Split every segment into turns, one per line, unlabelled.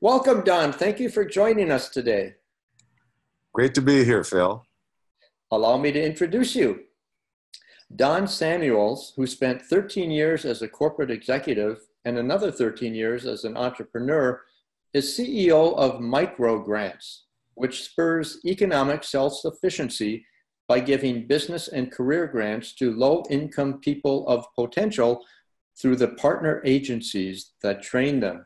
Welcome, Don. Thank you for joining us today.
Great to be here, Phil.
Allow me to introduce you. Don Samuels, who spent 13 years as a corporate executive and another 13 years as an entrepreneur, is CEO of Microgrants, which spurs economic self-sufficiency by giving business and career grants to low-income people of potential through the partner agencies that train them.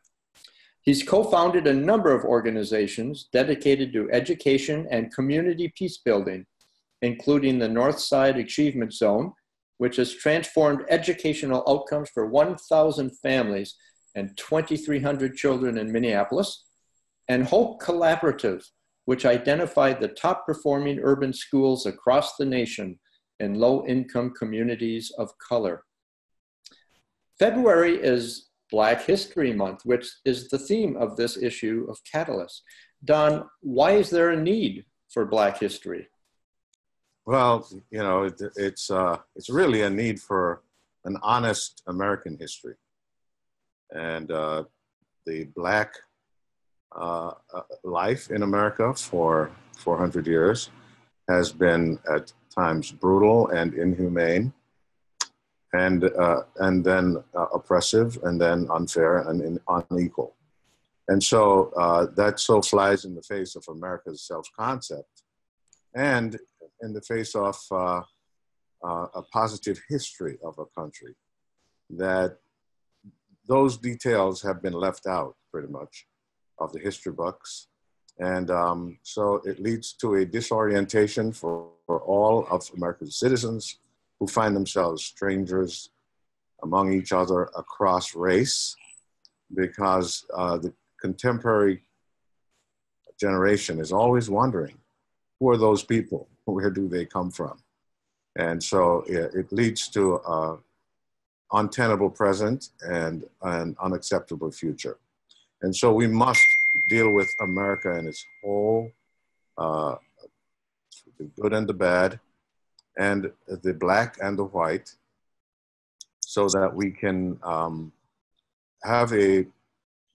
He's co-founded a number of organizations dedicated to education and community peace building, including the Northside Achievement Zone, which has transformed educational outcomes for 1,000 families and 2,300 children in Minneapolis, and Hope Collaborative, which identified the top performing urban schools across the nation in low-income communities of color. February is Black History Month, which is the theme of this issue of Catalyst. Don, why is there a need for Black history?
Well, it's really a need for an honest American history. And the Black life in America for 400 years has been at times brutal and inhumane, and then oppressive, and then unfair and unequal. And so that so flies in the face of America's self-concept and in the face of a positive history of a country, that those details have been left out pretty much of the history books. And so it leads to a disorientation for all of America's citizens, who find themselves strangers among each other across race, because the contemporary generation is always wondering, who are those people? Where do they come from? And so it leads to an untenable present and an unacceptable future. And so we must deal with America in its whole, the good and the bad, and the Black and the white, so that we can have a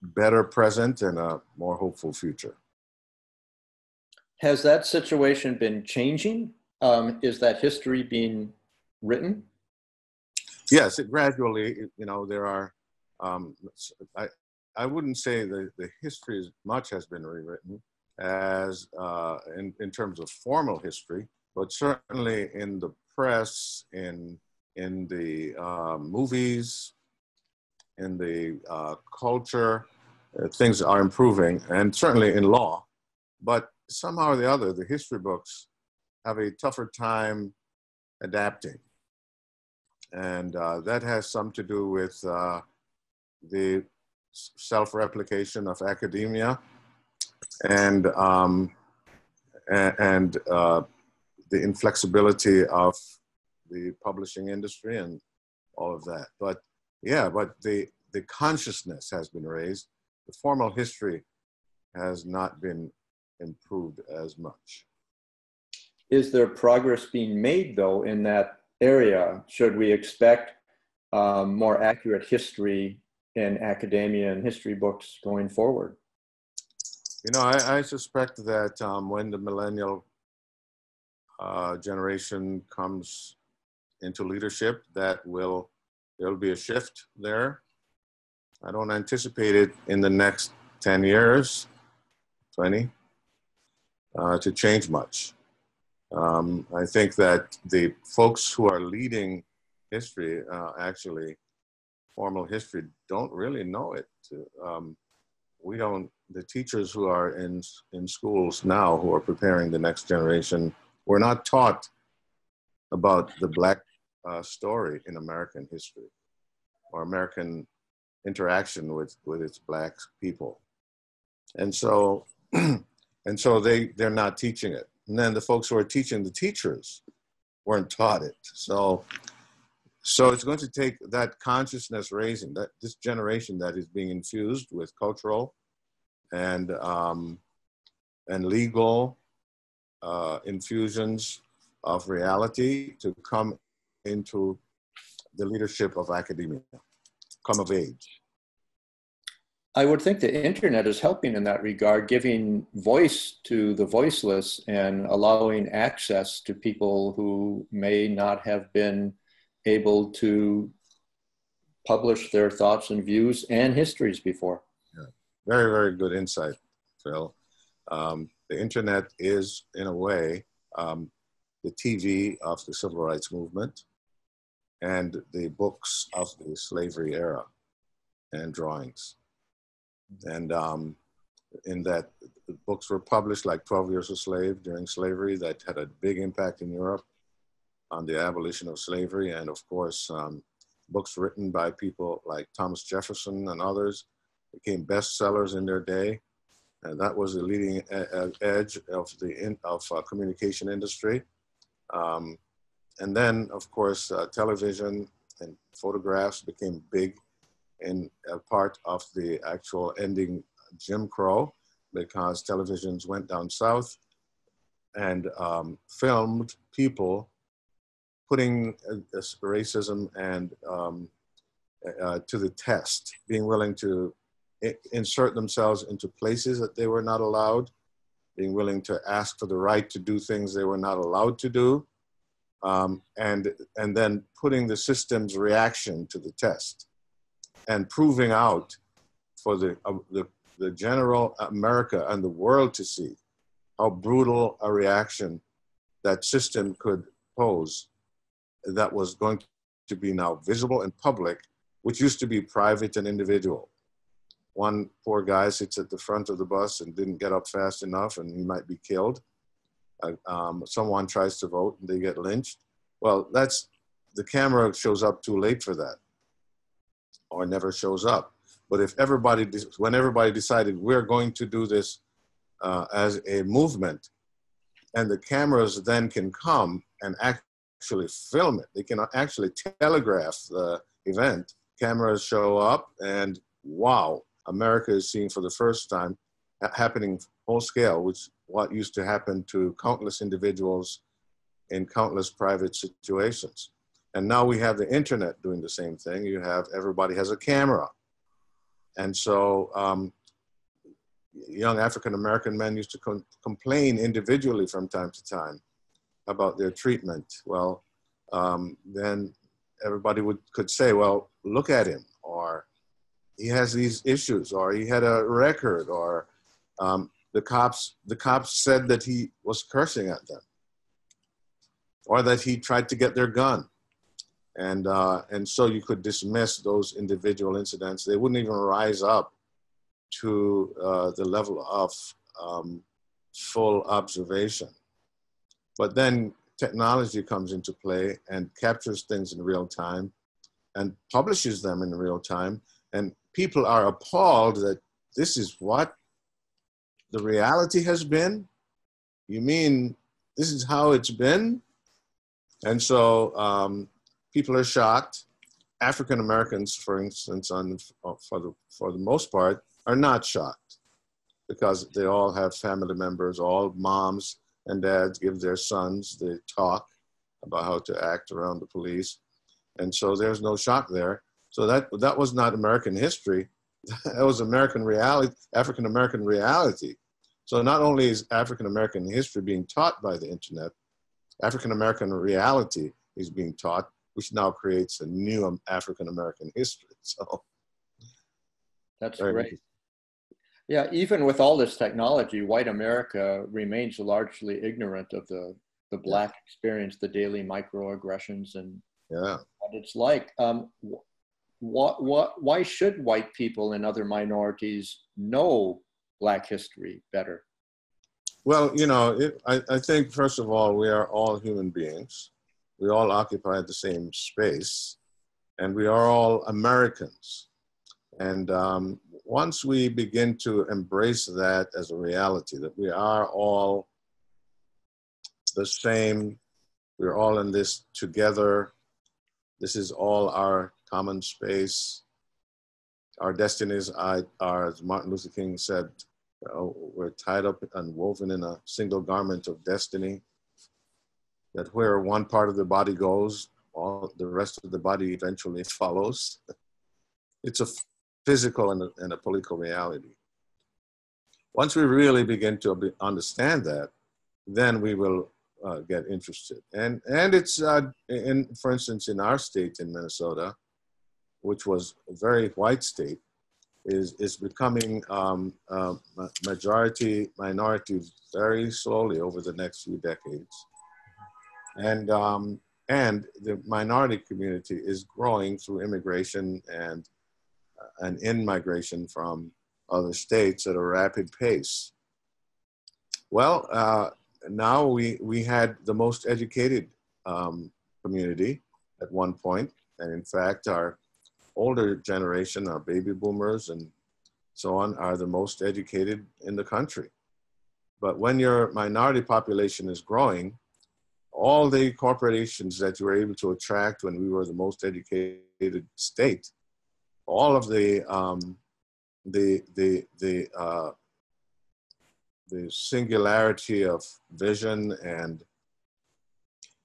better present and a more hopeful future.
Has that situation been changing? Is that history being written?
Yes, it gradually, there are, I wouldn't say the history as much has been rewritten as in terms of formal history, but certainly in the press, in the movies, in the culture, things are improving, and certainly in law. But somehow or the other, the history books have a tougher time adapting. And that has some to do with the self-replication of academia and the inflexibility of the publishing industry and all of that. But yeah, but the consciousness has been raised. The formal history has not been improved as much.
Is there progress being made, though, in that area? Should we expect more accurate history in academia and history books going forward?
I suspect that when the millennial generation comes into leadership, there'll be a shift there. I don't anticipate it in the next 10 years, 20, to change much. I think that the folks who are leading history, actually, formal history, don't really know it. The teachers who are in schools now, who are preparing the next generation, were not taught about the Black story in American history, or American interaction with its Black people. And so, they're not teaching it. And then the folks who are teaching the teachers weren't taught it. So it's going to take that consciousness raising, that this generation that is being infused with cultural and legal infusions of reality, to come into the leadership of academia, come of age.
I would think the internet is helping in that regard, giving voice to the voiceless and allowing access to people who may not have been able to publish their thoughts and views and histories before.
Yeah. Very, very good insight, Phil. The internet is, in a way, the TV of the civil rights movement and the books of the slavery era and drawings. And in that, the books were published like 12 Years a Slave during slavery that had a big impact in Europe on the abolition of slavery. And of course, books written by people like Thomas Jefferson and others became bestsellers in their day. And that was the leading edge of the communication industry. And then, of course, television and photographs became big in a part of the actual ending Jim Crow, because televisions went down south and filmed people putting racism and to the test, being willing to insert themselves into places that they were not allowed, being willing to ask for the right to do things they were not allowed to do, and then putting the system's reaction to the test and proving out for the general America and the world to see how brutal a reaction that system could pose that was going to be now visible and public, which used to be private and individual. One poor guy sits at the front of the bus and didn't get up fast enough and he might be killed. Someone tries to vote and they get lynched. Well, the camera shows up too late for that, or never shows up. But if when everybody decided we're going to do this as a movement, and the cameras then can come and actually film it, they can actually telegraph the event. Cameras show up and wow, America is seeing for the first time happening full scale, which what used to happen to countless individuals in countless private situations. And now we have the internet doing the same thing. Everybody has a camera. And so young African-American men used to complain individually from time to time about their treatment. Well, then everybody could say, well, look at him, or he has these issues, or he had a record, or the cops said that he was cursing at them, or that he tried to get their gun. And so you could dismiss those individual incidents. They wouldn't even rise up to the level of full observation. But then technology comes into play and captures things in real time and publishes them in real time. And people are appalled that this is what the reality has been? You mean this is how it's been? And so people are shocked. African Americans, for instance, for the most part, are not shocked, because they all have family members. All moms and dads give their sons the talk about how to act around the police, and so there's no shock there. So that was not American history. That was American reality, African American reality. So not only is African American history being taught by the internet, African American reality is being taught, which now creates a new African American history. So
that's great. Yeah, even with all this technology, white America remains largely ignorant of the Black experience, the daily microaggressions and what it's like. Why should white people and other minorities know Black history better?
Well, you know, I think, first of all, we are all human beings. We all occupy the same space, and we are all Americans. And once we begin to embrace that as a reality, that we are all the same, we're all in this together, this is all our common space, our destinies are, as Martin Luther King said, we're tied up and woven in a single garment of destiny, that where one part of the body goes, all the rest of the body eventually follows. It's a physical and a political reality. Once we really begin to understand that, then we will get interested. And it's, for instance, in our state, in Minnesota, which was a very white state, is becoming majority minority very slowly over the next few decades. And the minority community is growing through immigration and in-migration from other states at a rapid pace. Well, now we had the most educated community at one point, and in fact, our older generation, our baby boomers and so on, are the most educated in the country. But when your minority population is growing, all the corporations that you were able to attract when we were the most educated state, all of the singularity of vision and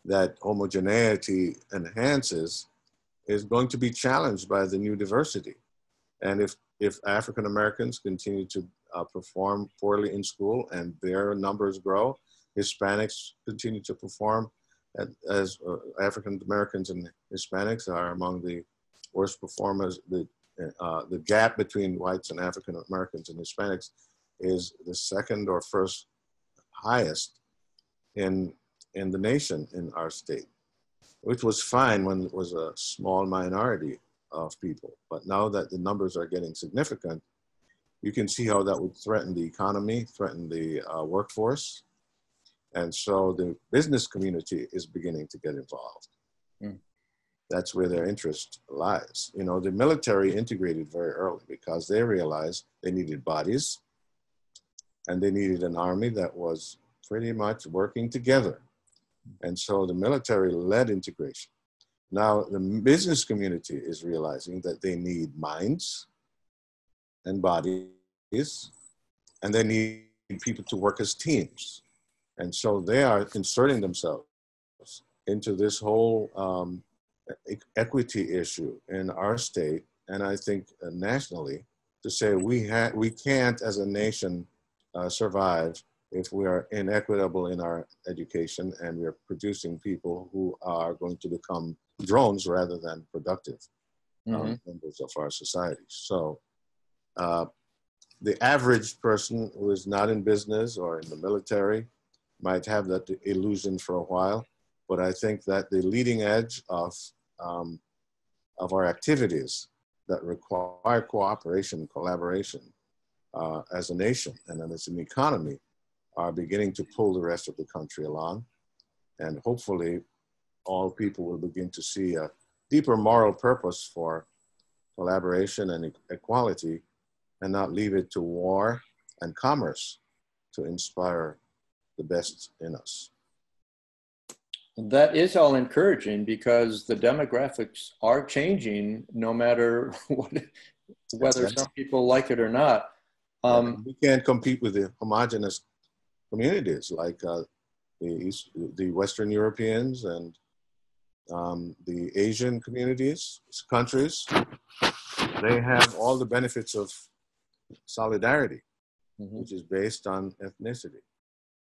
that homogeneity enhances is going to be challenged by the new diversity. And if African Americans continue to perform poorly in school and their numbers grow, Hispanics continue to perform as African Americans and Hispanics are among the worst performers. The gap between whites and African Americans and Hispanics is the second or first highest in the nation in our state, which was fine when it was a small minority of people. But now that the numbers are getting significant, you can see how that would threaten the economy, threaten the workforce. And so the business community is beginning to get involved. Mm. That's where their interest lies. You know, the military integrated very early because they realized they needed bodies and they needed an army that was pretty much working together. And so the military led integration. Now the business community is realizing that they need minds and bodies, and they need people to work as teams. And so they are inserting themselves into this whole equity issue in our state, and I think nationally, to say we can't as a nation survive if we are inequitable in our education and we're producing people who are going to become drones rather than productive members of our society. So the average person who is not in business or in the military might have that illusion for a while, but I think that the leading edge of our activities that require cooperation, collaboration as a nation and as an economy are beginning to pull the rest of the country along. And hopefully all people will begin to see a deeper moral purpose for collaboration and equality and not leave it to war and commerce to inspire the best in us.
That is all encouraging because the demographics are changing no matter whether some people like it or not.
We can't compete with the homogenous communities like the Western Europeans and the Asian countries. They have all the benefits of solidarity, which is based on ethnicity.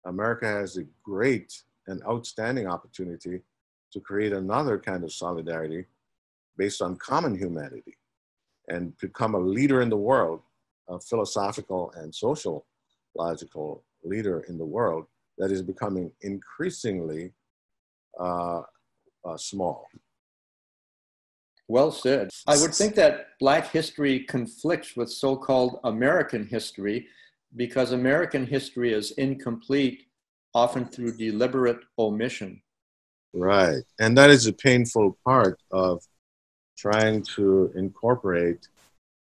America has a great and outstanding opportunity to create another kind of solidarity based on common humanity and become a leader in the world, a philosophical and social logical leader in the world that is becoming increasingly small.
Well said. I would think that Black history conflicts with so-called American history because American history is incomplete, often through deliberate omission.
Right. And that is a painful part of trying to incorporate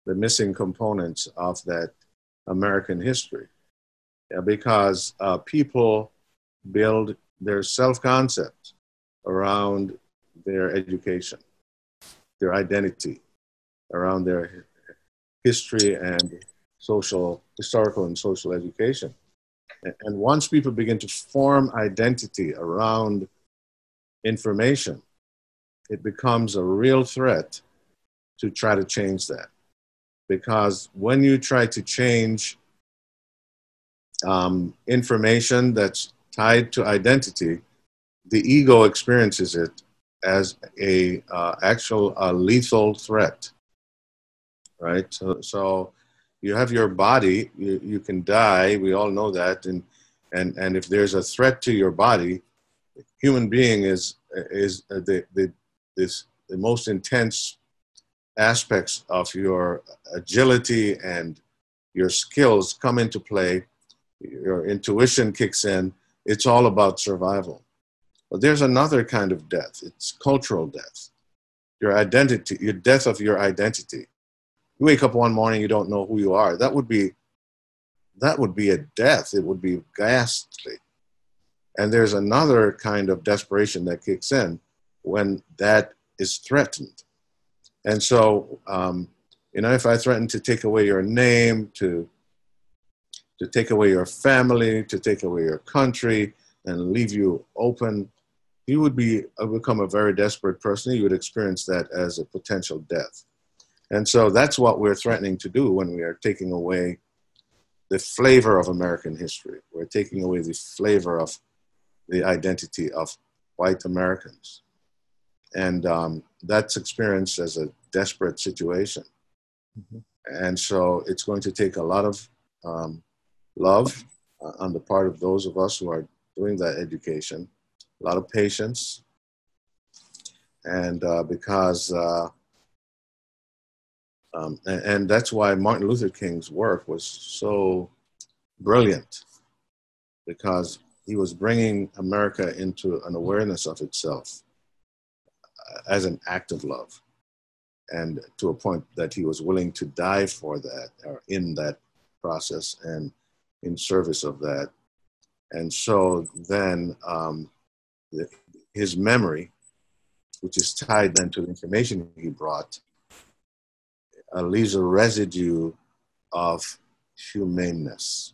the missing components of that American history. Because people build their self-concept around their education, their identity, around their history and historical and social education. And once people begin to form identity around information, it becomes a real threat to try to change that. because when you try to change information that's tied to identity, the ego experiences it as a actual lethal threat, right? So you have your body, you can die, we all know that, and if there's a threat to your body, human being is the most intense aspects of your agility and your skills come into play, your intuition kicks in, it's all about survival. But there's another kind of death, it's cultural death. Your identity, your death of your identity. You wake up one morning, you don't know who you are. That would be a death, it would be ghastly. And there's another kind of desperation that kicks in when that is threatened. And so, if I threaten to take away your name, to take away your family, to take away your country, and leave you open, you would become a very desperate person. You would experience that as a potential death. And so that's what we're threatening to do when we are taking away the flavor of American history. We're taking away the flavor of the identity of white Americans. And that's experienced as a desperate situation. Mm-hmm. And so it's going to take a lot of love on the part of those of us who are doing that education, a lot of patience, and because that's why Martin Luther King's work was so brilliant, because he was bringing America into an awareness of itself as an act of love, and to a point that he was willing to die for that, or in that process and in service of that. And so then his memory, which is tied then to the information he brought, leaves a residue of humaneness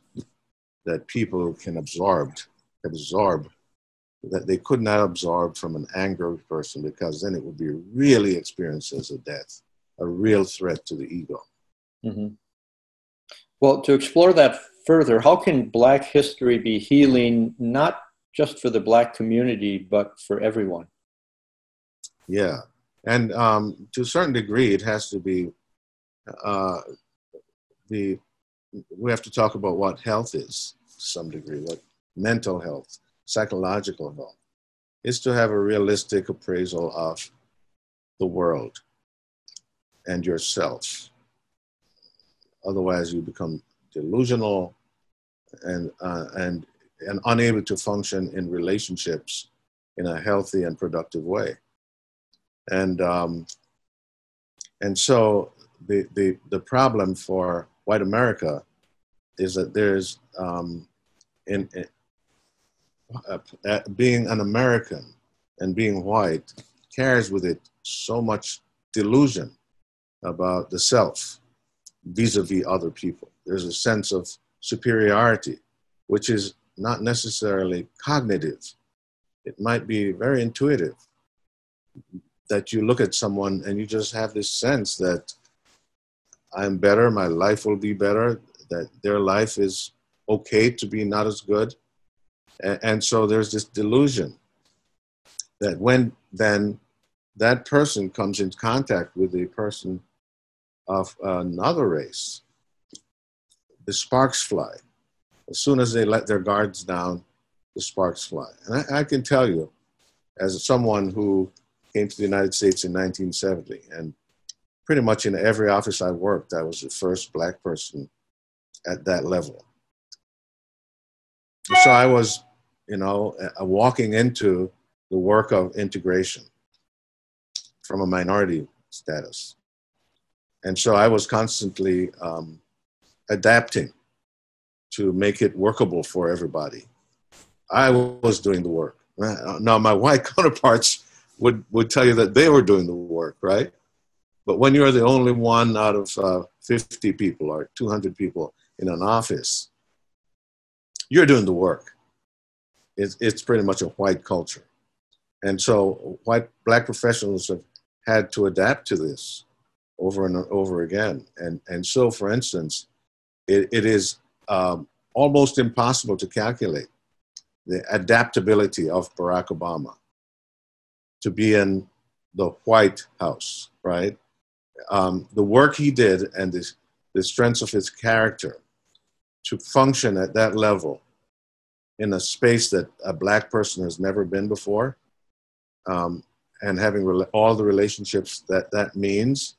that people can absorb, that they could not absorb from an angry person, because then it would be really experienced as a death, a real threat to the ego.
Mm-hmm. Well, to explore that further, how can Black history be healing, not just for the Black community, but for everyone?
Yeah, and to a certain degree, it has to be, we have to talk about what health is to some degree, what mental health, psychological health, is to have a realistic appraisal of the world and yourself. Otherwise, you become delusional and unable to function in relationships in a healthy and productive way. And so the problem for white America is that there's being an American and being white carries with it so much delusion about the self vis-a-vis other people. There's a sense of superiority, which is not necessarily cognitive. It might be very intuitive, that you look at someone and you just have this sense that I'm better, my life will be better, that their life is okay to be not as good. And so there's this delusion that when then that person comes in contact with a person of another race, the sparks fly. As soon as they let their guards down, the sparks fly. And I can tell you, as someone who came to the United States in 1970, and pretty much in every office I worked, I was the first Black person at that level. So I was, walking into the work of integration from a minority status. And so I was constantly adapting to make it workable for everybody. I was doing the work. Now, my white counterparts would tell you that they were doing the work, right? But when you're the only one out of 50 people or 200 people in an office, you're doing the work. It's pretty much a white culture. And so Black professionals have had to adapt to this over and over again. And so, for instance, it is almost impossible to calculate the adaptability of Barack Obama to be in the White House, right? The work he did and the strengths of his character to function at that level in a space that a Black person has never been before, and having all the relationships that means.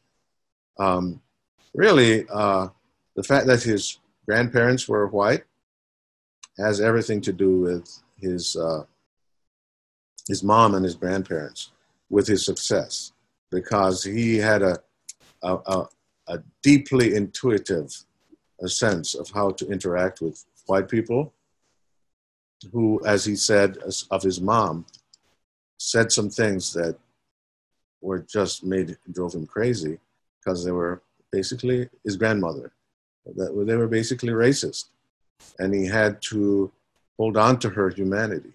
Really, the fact that his grandparents were white has everything to do with his mom and his grandparents, with his success, because he had a deeply intuitive sense of how to interact with white people who, as he said of his mom, said some things that were just drove him crazy, because they were basically his grandmother. They were basically racist, and he had to hold on to her humanity.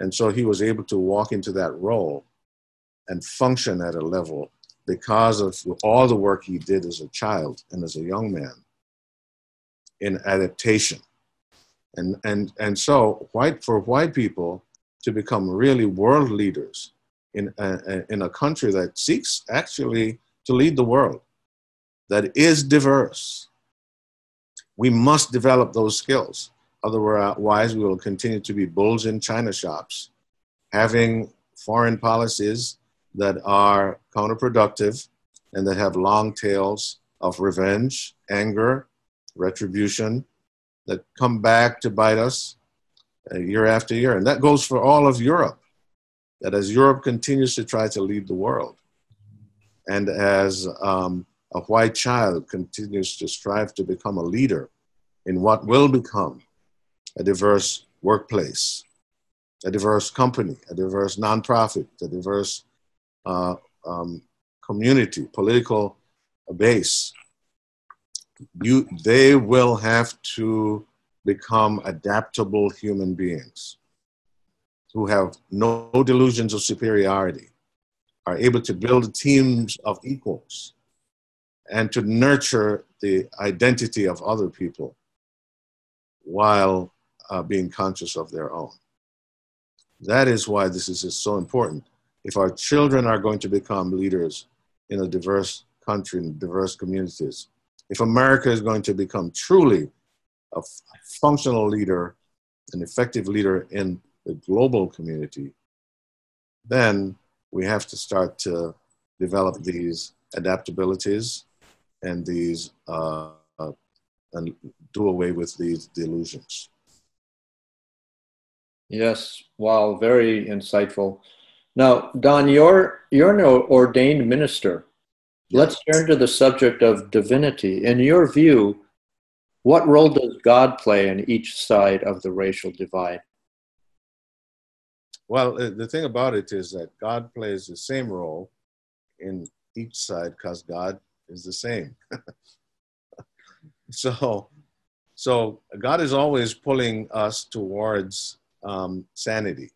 And so he was able to walk into that role and function at a level because of all the work he did as a child and as a young man in adaptation. And so for white people to become really world leaders in a country that seeks actually to lead the world, that is diverse, we must develop those skills. Otherwise, we will continue to be bulls in china shops, having foreign policies that are counterproductive and that have long tails of revenge, anger, retribution that come back to bite us year after year. And that goes for all of Europe, that as Europe continues to try to lead the world, and as a white child continues to strive to become a leader in what will become a diverse workplace, a diverse company, a diverse nonprofit, a diverse community, political base, they will have to become adaptable human beings who have no delusions of superiority, are able to build teams of equals, and to nurture the identity of other people while being conscious of their own. That is why this is so important. If our children are going to become leaders in a diverse country, in diverse communities, if America is going to become truly a functional leader, an effective leader in the global community, then we have to start to develop these adaptabilities and these and do away with these delusions.
Yes, wow, very insightful. Now, Don, you're an ordained minister. Let's turn to the subject of divinity. In your view, what role does God play in each side of the racial divide?
Well, the thing about it is that God plays the same role in each side because God is the same. So God is always pulling us towards sanity.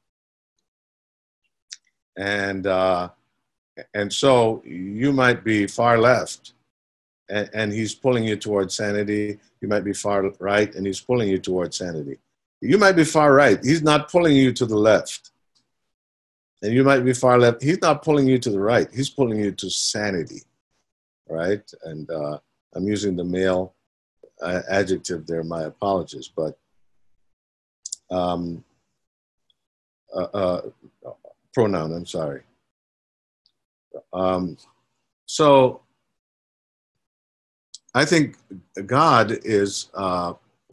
And so you might be far left and he's pulling you towards sanity. You might be far right and he's pulling you towards sanity. You might be far right. He's not pulling you to the left. And you might be far left. He's not pulling you to the right. He's pulling you to sanity, right? And I'm using the male adjective there. My apologies, but pronoun. I'm sorry. So I think God is,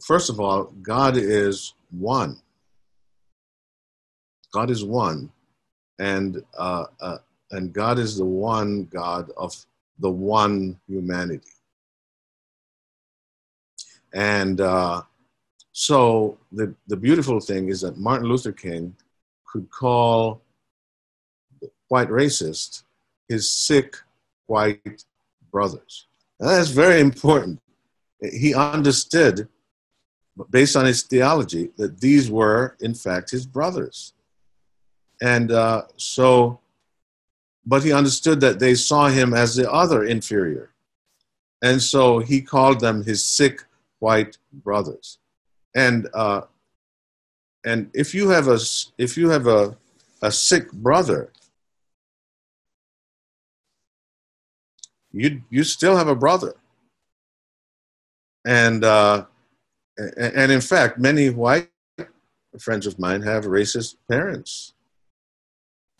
first of all, God is one. God is one. And God is the one God of the one humanity. And so the beautiful thing is that Martin Luther King could call white racists his sick white brothers. And that's very important. He understood, based on his theology, that these were, in fact, his brothers. And so but he understood that they saw him as the other inferior. And so he called them his sick white brothers. And if you have a sick brother, you still have a brother. And in fact, many white friends of mine have racist parents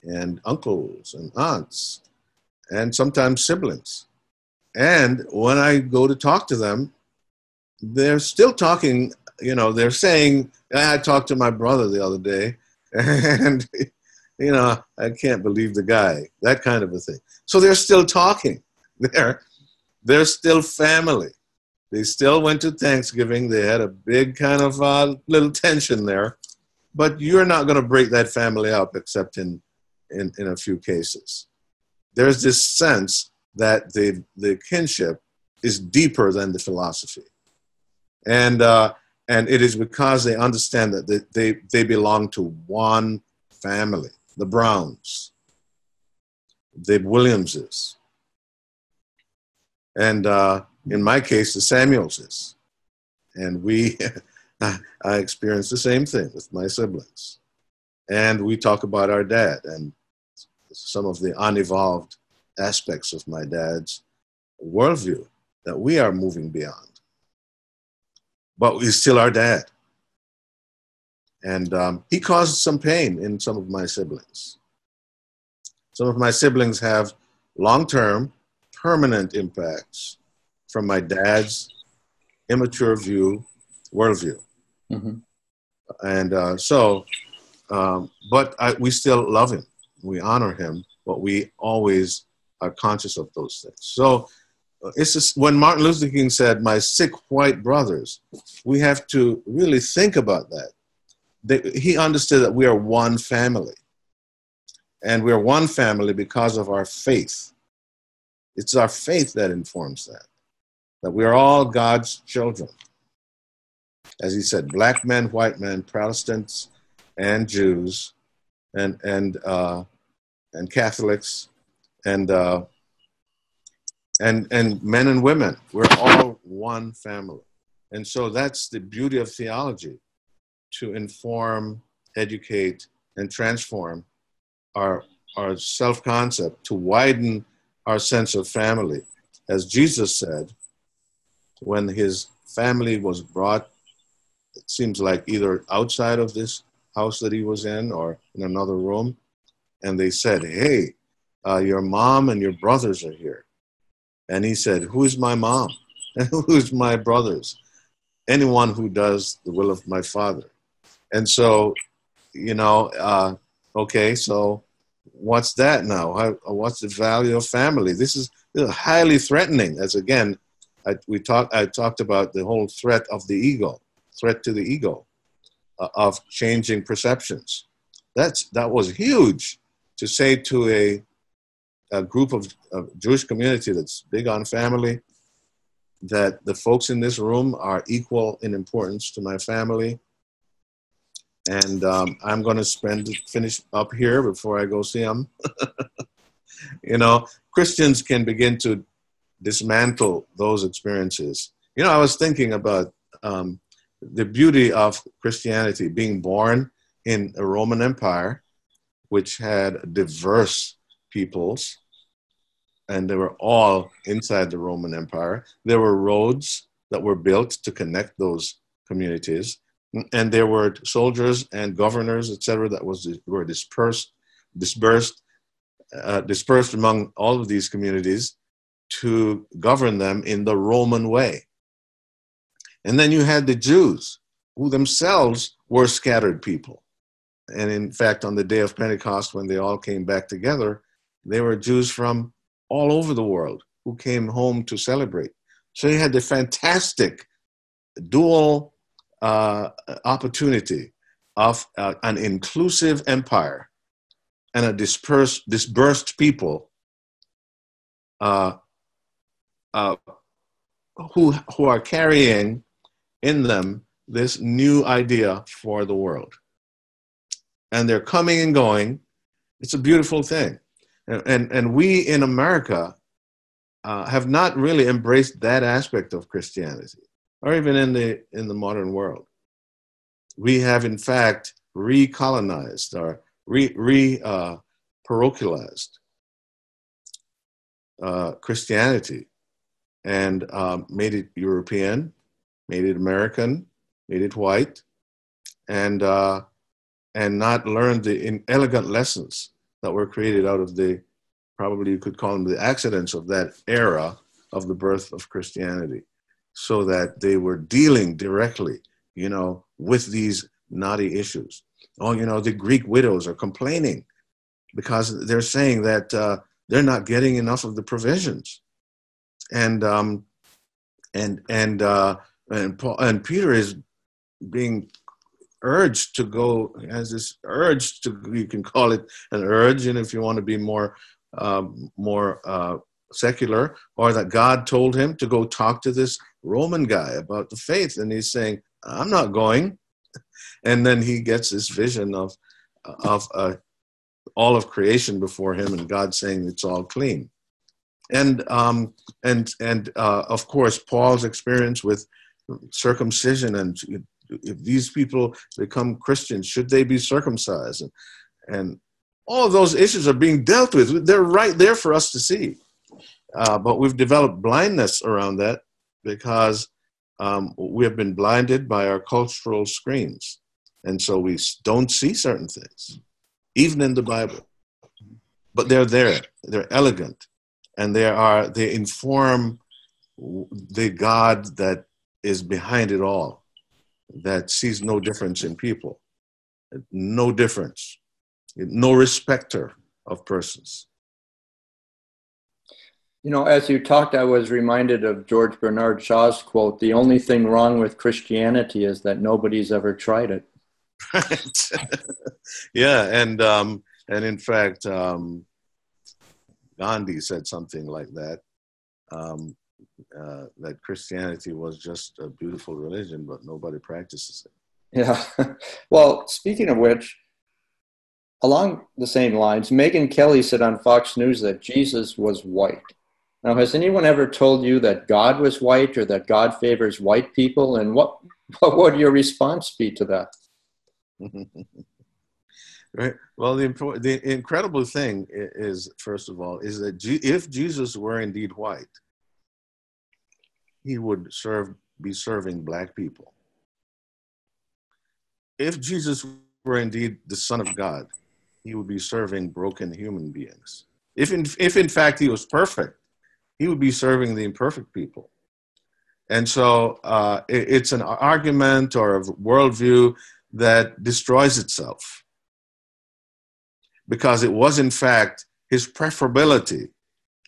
and uncles and aunts and sometimes siblings. And when I go to talk to them, they're still talking, they're saying, I talked to my brother the other day and, I can't believe the guy, that kind of a thing. So they're still talking. They're still family. They still went to Thanksgiving. They had a big kind of little tension there. But you're not going to break that family up except in a few cases. There's this sense that the kinship is deeper than the philosophy. And it is because they understand that they belong to one family, the Browns, the Williamses, and in my case, the Samuelses. And I experienced the same thing with my siblings. And we talk about our dad and some of the unevolved aspects of my dad's worldview that we are moving beyond. But he's still our dad. And he caused some pain in some of my siblings. Some of my siblings have long-term, permanent impacts from my dad's immature worldview. Mm-hmm. And but we still love him. We honor him, but we always are conscious of those things. So it's just, when Martin Luther King said, my sick white brothers, we have to really think about that. He understood that we are one family. And we're one family because of our faith. It's our faith that informs that we are all God's children. As he said, black men, white men, Protestants, and Jews, and Catholics, and men and women. We're all one family. And so that's the beauty of theology, to inform, educate, and transform our self-concept, to widen our sense of family. As Jesus said, when his family was brought, it seems like either outside of this house that he was in or in another room, and they said, hey, your mom and your brothers are here. And he said, who's my mom? And who's my brothers? Anyone who does the will of my Father. And so, okay, so what's that now? What's the value of family? This is highly threatening. As again, I talked about the whole threat of the ego, threat to the ego, of changing perceptions. That was huge to say to a group of Jewish community that's big on family, that the folks in this room are equal in importance to my family. And I'm going to finish up here before I go see them. Christians can begin to dismantle those experiences. I was thinking about the beauty of Christianity being born in a Roman Empire, which had diverse peoples, and they were all inside the Roman Empire. There were roads that were built to connect those communities. And there were soldiers and governors, etc., that were dispersed among all of these communities to govern them in the Roman way. And then you had the Jews, who themselves were scattered people. And in fact, on the day of Pentecost, when they all came back together, they were Jews from all over the world who came home to celebrate. So you had the fantastic dual opportunity of an inclusive empire and a dispersed people who are carrying in them this new idea for the world. And they're coming and going. It's a beautiful thing. And we in America have not really embraced that aspect of Christianity, or even in the modern world. We have, in fact, recolonized or parochialized Christianity and made it European, made it American, made it white, and not learned the inelegant lessons that were created out of probably you could call them the accidents of that era of the birth of Christianity, so that they were dealing directly, with these knotty issues. Oh, the Greek widows are complaining because they're saying that they're not getting enough of the provisions, and Peter is being urged to go, has this urge to, you can call it an urge, and if you want to be more secular, or that God told him to go talk to this Roman guy about the faith, and he's saying, I'm not going. And then he gets this vision of all of creation before him, and God saying it's all clean. And of course, Paul's experience with circumcision, and if these people become Christians, should they be circumcised? And all of those issues are being dealt with. They're right there for us to see. But we've developed blindness around that because we have been blinded by our cultural screens. And so we don't see certain things, even in the Bible. But they're there. They're elegant. And they inform the God that is behind it all, that sees no difference in people, no difference, no respecter of persons.
As you talked, I was reminded of George Bernard Shaw's quote, "The only thing wrong with Christianity is that nobody's ever tried it."
Right. Yeah, and in fact, Gandhi said something like that, that Christianity was just a beautiful religion, but nobody practices it.
Yeah. Well, speaking of which, along the same lines, Megyn Kelly said on Fox News that Jesus was white. Now, has anyone ever told you that God was white or that God favors white people? And what would your response be to that?
Right. Well, the incredible thing is, first of all, is that if Jesus were indeed white, he would be serving Black people. If Jesus were indeed the Son of God, he would be serving broken human beings. If in fact he was perfect, he would be serving the imperfect people. And so it's an argument or a worldview that destroys itself, because it was in fact his preferability,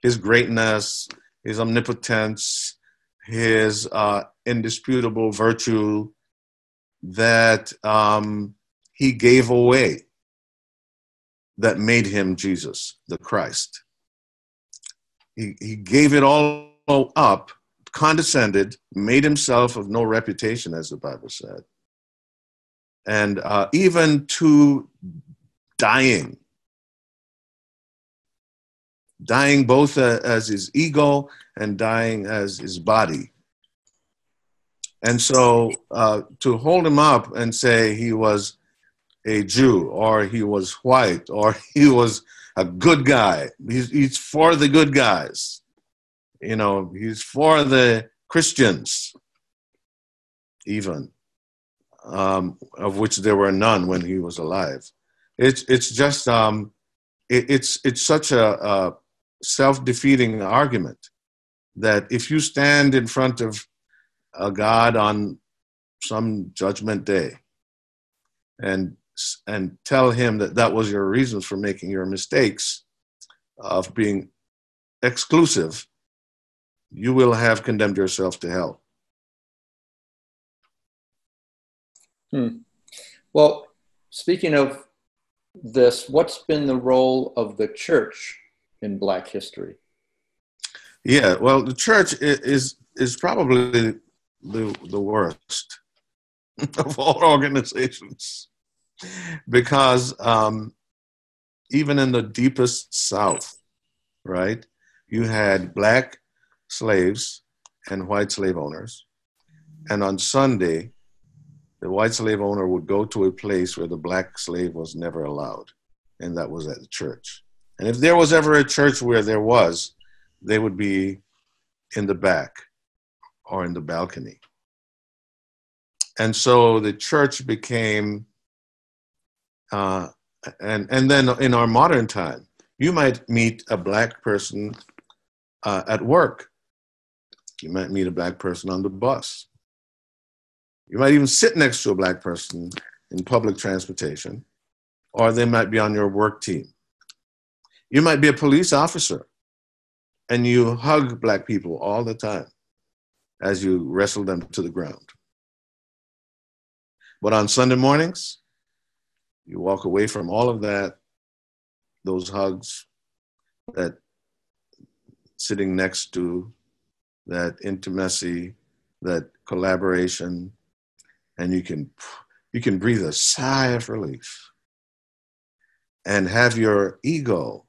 his greatness, his omnipotence, his indisputable virtue that he gave away, that made him Jesus, the Christ. He gave it all up, condescended, made himself of no reputation, as the Bible said, and even to dying both as his ego and dying as his body. And so to hold him up and say he was a Jew, or he was white, or he was a good guy, he's for the good guys, he's for the Christians, even, of which there were none when he was alive. It's just, it's such a self-defeating argument that if you stand in front of a God on some judgment day and tell him that was your reasons for making your mistakes of being exclusive, you will have condemned yourself to hell.
Well, speaking of this, what's been the role of the church in Black history?
Yeah, well, the church is probably the worst of all organizations, because even in the deepest South, right? You had black slaves and white slave owners. And on Sunday, the white slave owner would go to a place where the black slave was never allowed, and that was at the church. And if there was ever a church where there was, they would be in the back or in the balcony. And so the church became, and then in our modern time, you might meet a black person at work. You might meet a black person on the bus. You might even sit next to a black person in public transportation, or they might be on your work team. You might be a police officer, and you hug black people all the time as you wrestle them to the ground. But on Sunday mornings, you walk away from all of that, those hugs, that sitting next to, that intimacy, that collaboration, and you can breathe a sigh of relief and have your ego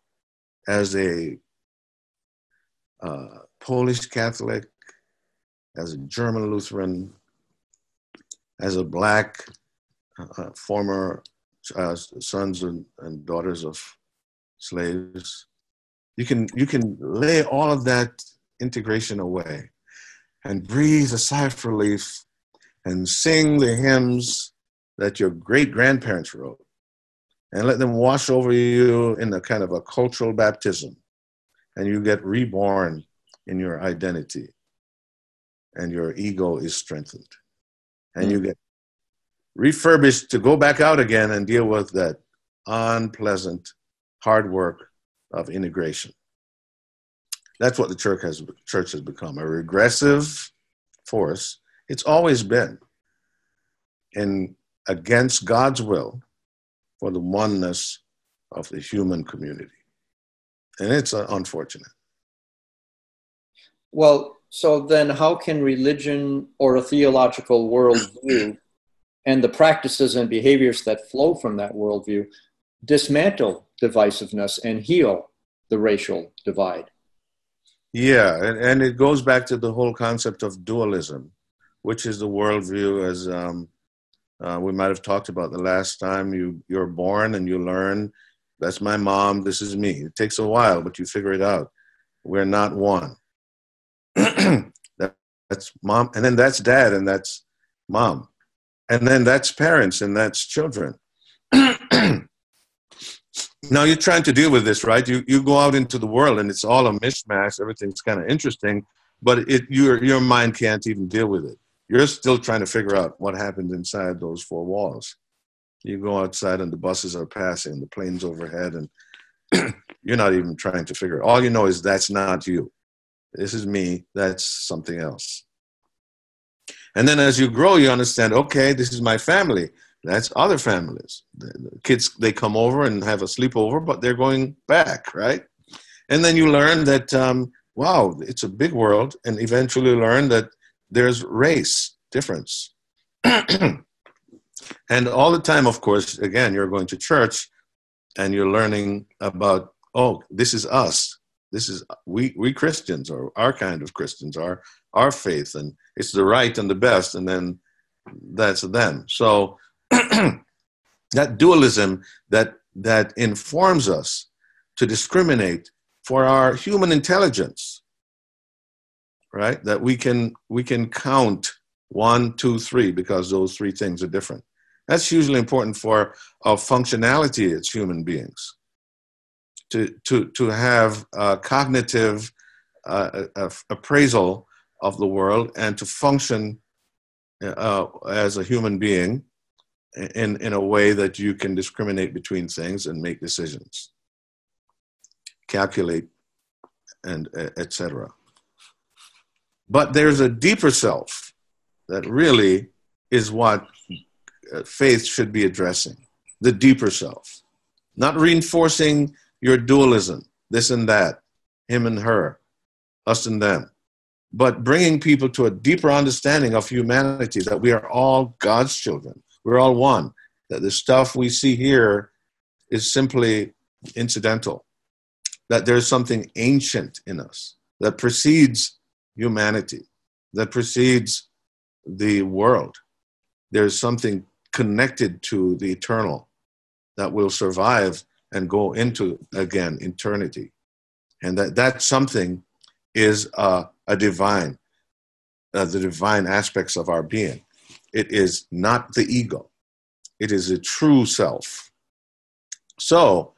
as a Polish Catholic, as a German Lutheran, as a black former sons and daughters of slaves. You can lay all of that integration away and breathe a sigh of relief and sing the hymns that your great-grandparents wrote and let them wash over you in a kind of a cultural baptism, and you get reborn in your identity, and your ego is strengthened, and you get refurbished to go back out again and deal with that unpleasant hard work of integration. That's what the church has become, a regressive force. It's always been against God's will for the oneness of the human community. And it's unfortunate.
Well, so then how can religion or a theological worldview and the practices and behaviors that flow from that worldview dismantle divisiveness and heal the racial divide?
Yeah, and it goes back to the whole concept of dualism, which is the worldview as we might have talked about the last time. You're born and you learn, that's my mom, this is me. It takes a while, but you figure it out. We're not one. That's mom, and then that's dad, and that's mom. And then that's parents, and that's children. Now you're trying to deal with this, right? You go out into the world and it's all a mishmash. Everything's kind of interesting, but your mind can't even deal with it. You're still trying to figure out what happened inside those four walls. You go outside and the buses are passing, the planes overhead, and you're not even trying to figure it. All you know is that's not you. This is me. That's something else. And then as you grow, you understand, okay, this is my family. That's other families. The kids, they come over and have a sleepover, but they're going back, right? And then you learn that, wow, it's a big world, and eventually learn that there's race difference. And all the time, of course, again, you're going to church and you're learning about, oh, this is us. This is we Christians, or our kind of Christians, our faith, and it's the right and the best, and then that's them. So that dualism that informs us to discriminate for our human intelligence, right? That we can count 1, 2, 3 because those three things are different. That's hugely important for our functionality as human beings. To have a cognitive appraisal of the world and to function as a human being in a way that you can discriminate between things and make decisions, calculate, and etc. But there's a deeper self that really is what faith should be addressing, the deeper self, not reinforcing your dualism, this and that, him and her, us and them, but bringing people to a deeper understanding of humanity, that we are all God's children. We're all one, that the stuff we see here is simply incidental, that there's something ancient in us that precedes humanity, that precedes the world. There's something connected to the eternal that will survive and go into, again, eternity. And that something is a divine, the divine aspects of our being. It is not the ego. It is a true self. So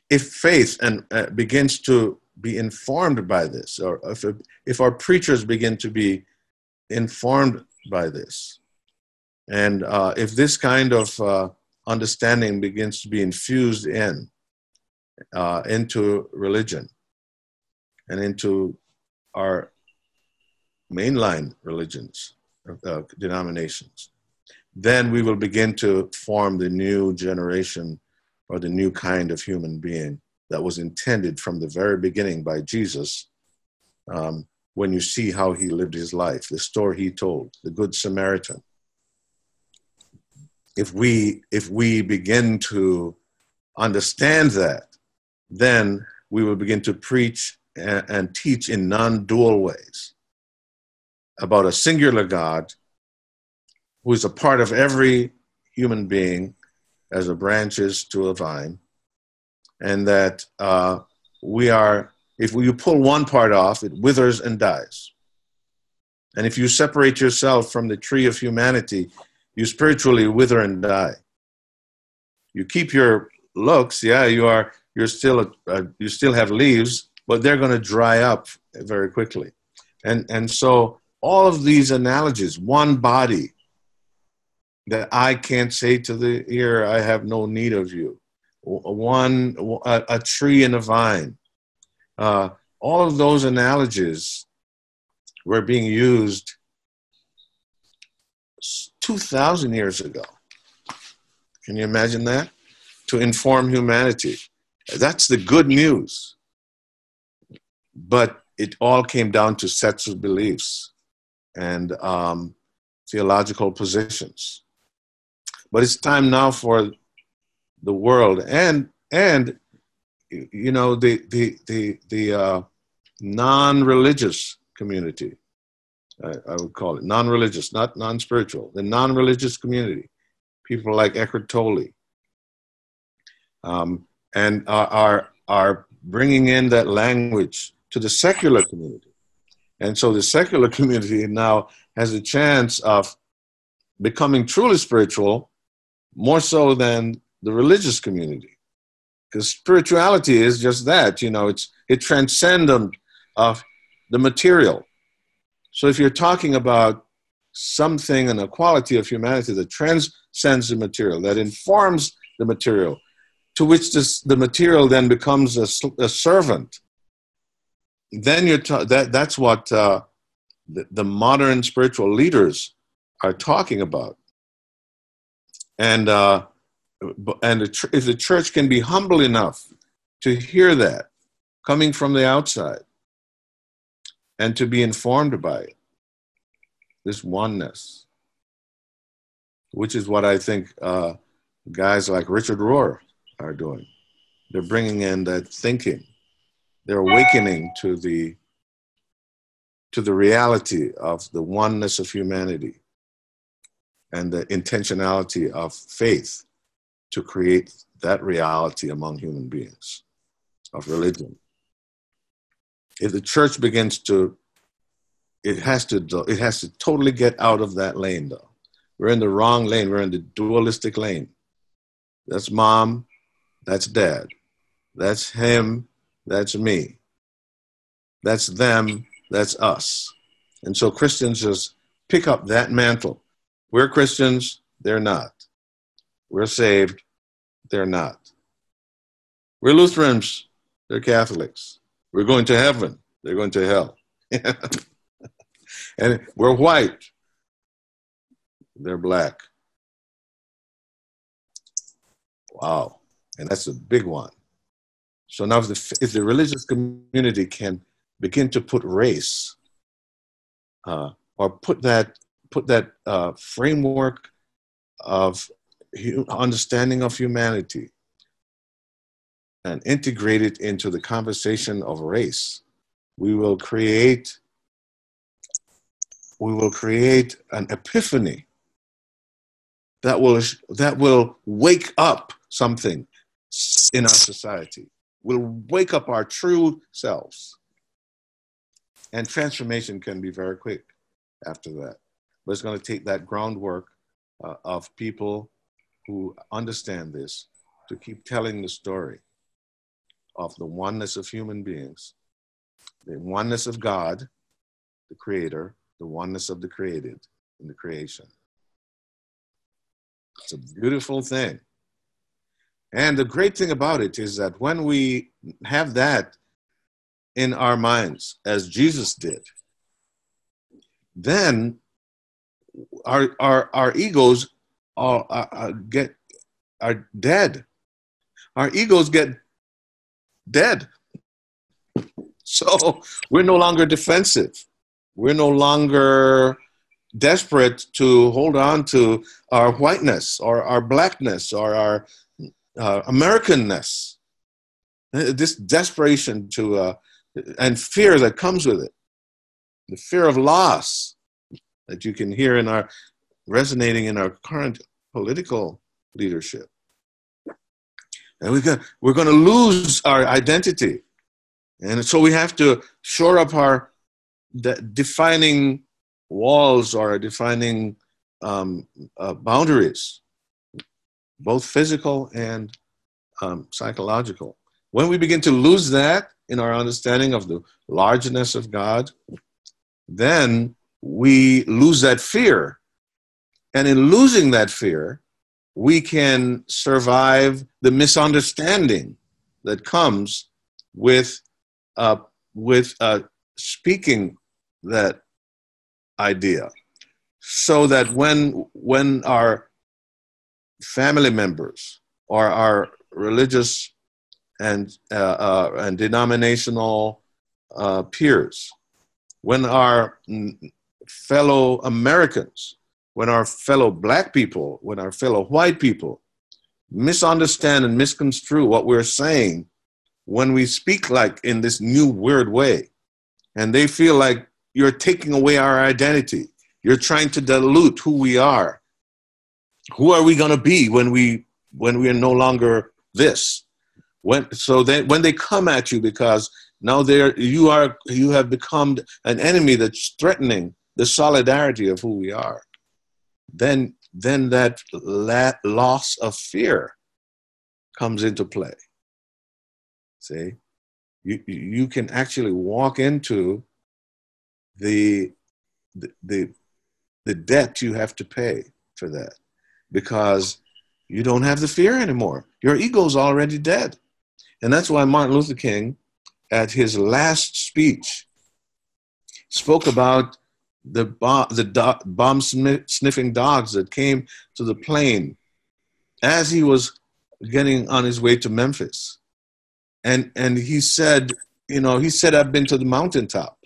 if faith begins to be informed by this, or if our preachers begin to be informed by this, and if this kind of understanding begins to be infused into religion and into our mainline religions, denominations, then we will begin to form the new generation or the new kind of human being that was intended from the very beginning by Jesus. When you see how he lived his life, the story he told, the Good Samaritan. If we begin to understand that, then we will begin to preach and teach in non-dual ways about a singular God who is a part of every human being as a branch is to a vine, and that if you pull one part off, it withers and dies. And if you separate yourself from the tree of humanity, you spiritually wither and die. You keep your looks, you still have leaves, but they're going to dry up very quickly. And so all of these analogies, one body, that eye can't say to the ear, I have no need of you. A tree and a vine. All of those analogies were being used 2,000 years ago. Can you imagine that? To inform humanity. That's the good news. But it all came down to sets of beliefs and theological positions. But it's time now for the world and you know the non-religious community. I would call it non-religious, not non-spiritual. The non-religious community, people like Eckhart Tolle, and are bringing in that language to the secular community, and so the secular community now has a chance of becoming truly spiritual, more so than the religious community, because spirituality is just that. You know, it transcendent of the material. So if you're talking about something and a quality of humanity that transcends the material, that informs the material, to which the material then becomes a servant, then that's what the modern spiritual leaders are talking about. And if the church can be humble enough to hear that coming from the outside and to be informed by it, this oneness, which is what I think guys like Richard Rohr are doing. They're bringing in that thinking. They're awakening to the reality of the oneness of humanity and the intentionality of faith to create that reality among human beings, of religion. If the church begins to, it has to totally get out of that lane, though. We're in the wrong lane. We're in the dualistic lane. That's mom, that's dad. That's him, that's me. That's them, that's us. And so Christians just pick up that mantle. We're Christians, they're not. We're saved, they're not. We're Lutherans, they're Catholics. We're going to heaven, they're going to hell. And we're white, they're black. Wow, and that's a big one. So now if the religious community can begin to put race or put that framework of understanding of humanity and integrate it into the conversation of race, we will create an epiphany that will wake up something in our society, will wake up our true selves. And transformation can be very quick after that. But it's going to take that groundwork of people who understand this to keep telling the story of the oneness of human beings, the oneness of God, the creator, the oneness of the created in the creation. It's a beautiful thing. And the great thing about it is that when we have that in our minds, as Jesus did, then our egos are dead. Our egos get dead. So we're no longer defensive. We're no longer desperate to hold on to our whiteness or our blackness or our Americanness. This desperation and fear that comes with it, the fear of loss that you can hear resonating in our current political leadership. And we're going to lose our identity. And so we have to shore up our defining walls or defining boundaries, both physical and psychological. When we begin to lose that in our understanding of the largeness of God, then we lose that fear. And in losing that fear, we can survive the misunderstanding that comes with speaking that idea. So that when our family members or our religious and denominational peers, when our fellow Americans, when our fellow black people, when our fellow white people misunderstand and misconstrue what we're saying when we speak like in this new weird way, and they feel like you're taking away our identity, you're trying to dilute who we are. Who are we going to be when we are no longer this? When they come at you because now you have become an enemy that's threatening the solidarity of who we are, then that loss of fear comes into play. See, you can actually walk into the debt you have to pay for that, because you don't have the fear anymore. Your ego's already dead. And that's why Martin Luther King, at his last speech, spoke about the bomb-sniffing dogs that came to the plane as he was getting on his way to Memphis. And he said, I've been to the mountaintop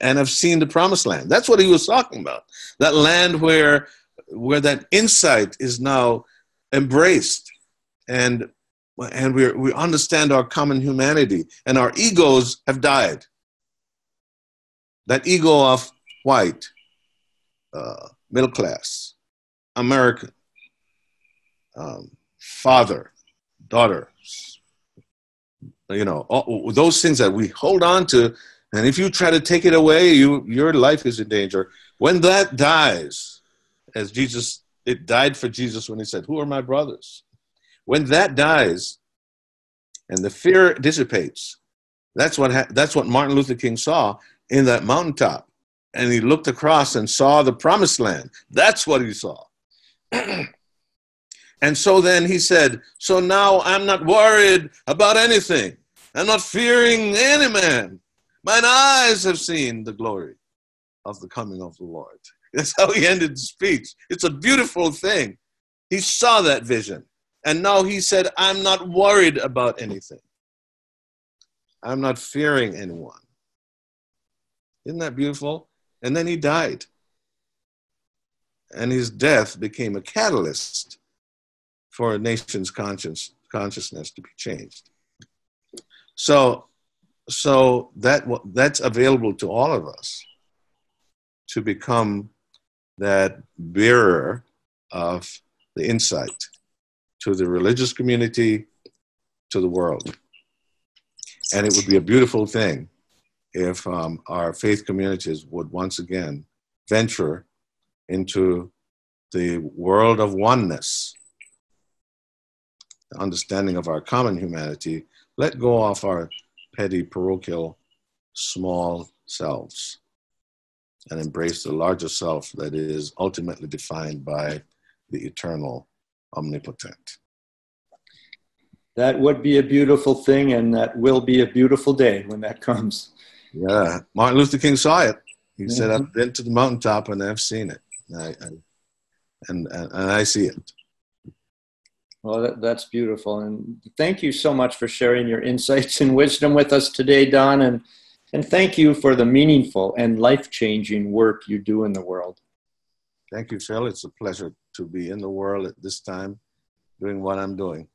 and I've seen the promised land. That's what he was talking about. That land where that insight is now embraced, and we understand our common humanity, and our egos have died. That ego of white, middle class, American, father, daughter, all those things that we hold on to, and if you try to take it away, your life is in danger. When that dies, as Jesus, it died for Jesus when he said, "Who are my brothers?" When that dies and the fear dissipates, that's what Martin Luther King saw in that mountaintop. And he looked across and saw the promised land. That's what he saw. And so then he said, so now I'm not worried about anything. I'm not fearing any man. Mine eyes have seen the glory of the coming of the Lord. That's how he ended the speech. It's a beautiful thing. He saw that vision. And now he said, I'm not worried about anything. I'm not fearing anyone. Isn't that beautiful? And then he died. And his death became a catalyst for a nation's consciousness to be changed. So that's available to all of us to become that bearer of the insight to the religious community, to the world. And it would be a beautiful thing if our faith communities would once again venture into the world of oneness, the understanding of our common humanity, let go of our petty, parochial, small selves, and embrace the larger self that is ultimately defined by the eternal, omnipotent.
That would be a beautiful thing, and that will be a beautiful day when that comes.
Yeah, Martin Luther King saw it. He said, I've been to the mountaintop and I've seen it. And I see it.
Well, that's beautiful. And thank you so much for sharing your insights and wisdom with us today, Don. And thank you for the meaningful and life-changing work you do in the world.
Thank you, Phil. It's a pleasure to be in the world at this time doing what I'm doing.